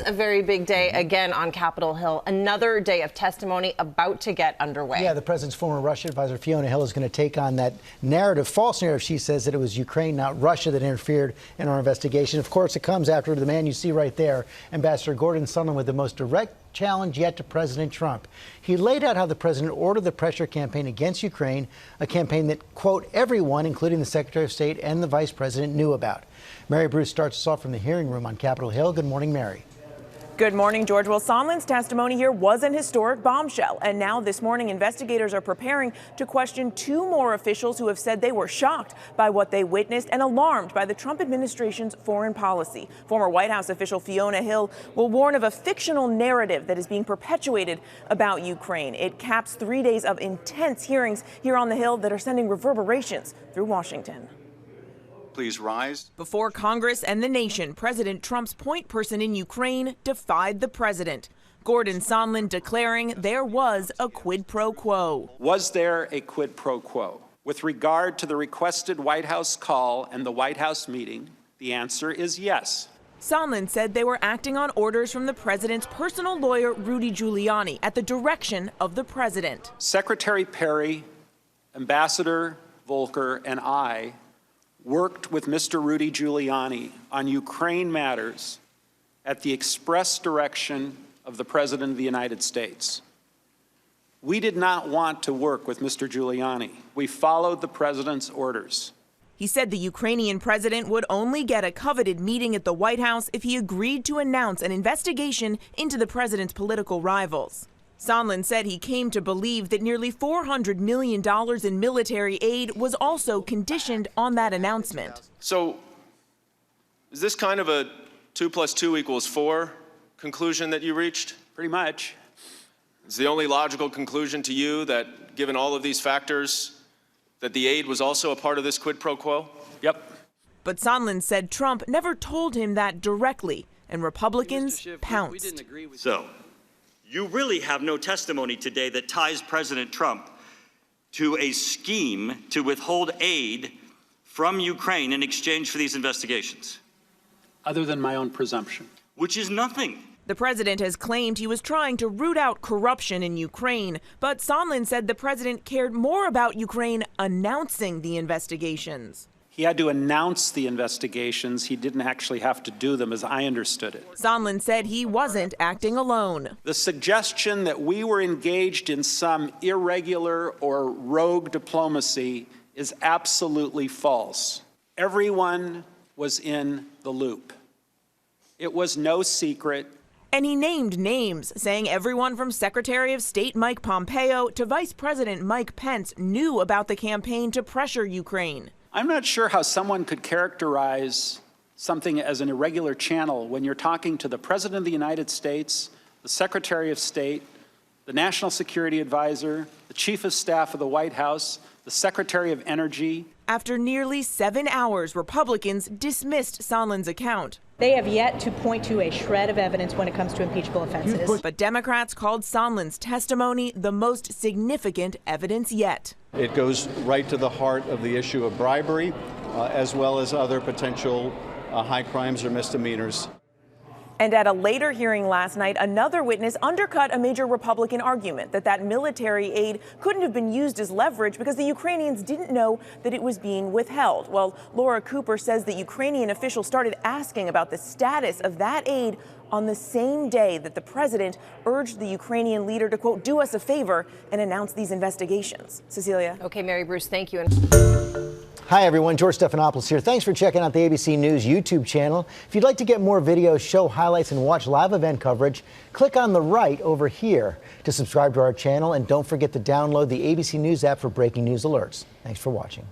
A very big day again on Capitol Hill. Another day of testimony about to get underway. Yeah, the president's former Russia advisor Fiona Hill is going to take on that narrative, false narrative. She says that it was Ukraine, not Russia, that interfered in our investigation. Of course, it comes after the man you see right there, Ambassador Gordon Sondland, with the most direct challenge yet to President Trump. He laid out how the president ordered the pressure campaign against Ukraine, a campaign that, quote, everyone, including the Secretary of State and the Vice President, knew about. Mary Bruce starts us off from the hearing room on Capitol Hill. Good morning, Mary. Good morning, George. Well, Sondland's testimony here was an historic bombshell. And now this morning, investigators are preparing to question two more officials who have said they were shocked by what they witnessed and alarmed by the Trump administration's foreign policy. Former White House official Fiona Hill will warn of a fictional narrative that is being perpetuated about Ukraine. It caps 3 days of intense hearings here on the Hill that are sending reverberations through Washington. Please rise. Before Congress and the nation, President Trump's point person in Ukraine defied the president. Gordon Sondland declaring there was a quid pro quo. Was there a quid pro quo? With regard to the requested White House call and the White House meeting, the answer is yes. Sondland said they were acting on orders from the president's personal lawyer, Rudy Giuliani, at the direction of the president. Secretary Perry, Ambassador Volker, and I worked with Mr. Rudy Giuliani on Ukraine matters at the express direction of the President of the United States. We did not want to work with Mr. Giuliani. We followed the President's orders. He said the Ukrainian president would only get a coveted meeting at the White House if he agreed to announce an investigation into the president's political rivals. Sondland said he came to believe that nearly $400 million in military aid was also conditioned on that announcement. So, is this kind of a 2 + 2 = 4 conclusion that you reached? Pretty much. Is the only logical conclusion to you that, given all of these factors, that the aid was also a part of this quid pro quo? Yep. But Sondland said Trump never told him that directly, and Republicans pounced. So, you really have no testimony today that ties President Trump to a scheme to withhold aid from Ukraine in exchange for these investigations? Other than my own presumption. Which is nothing. The president has claimed he was trying to root out corruption in Ukraine, but Sondland said the president cared more about Ukraine announcing the investigations. He had to announce the investigations. He didn't actually have to do them, as I understood it. Sondland said he wasn't acting alone. The suggestion that we were engaged in some irregular or rogue diplomacy is absolutely false. Everyone was in the loop. It was no secret. And he named names, saying everyone from Secretary of State Mike Pompeo to Vice President Mike Pence knew about the campaign to pressure Ukraine. I'm not sure how someone could characterize something as an irregular channel when you're talking to the President of the United States, the Secretary of State, the National Security Advisor, the Chief of Staff of the White House, the Secretary of Energy. After nearly 7 hours, Republicans dismissed Sondland's account. They have yet to point to a shred of evidence when it comes to impeachable offenses. But Democrats called Sondland's testimony the most significant evidence yet. It goes right to the heart of the issue of bribery, as well as other potential high crimes or misdemeanors. And at a later hearing last night, another witness undercut a major Republican argument that military aid couldn't have been used as leverage because the Ukrainians didn't know that it was being withheld. Well, Laura Cooper says the Ukrainian official started asking about the status of that aid on the same day that the president urged the Ukrainian leader to, quote, do us a favor and announce these investigations. Cecilia. Okay, Mary Bruce, thank you. Hi, everyone. George Stephanopoulos here. Thanks for checking out the ABC News YouTube channel. If you'd like to get more videos, show highlights, and watch live event coverage, click on the right over here to subscribe to our channel. And don't forget to download the ABC News app for breaking news alerts. Thanks for watching.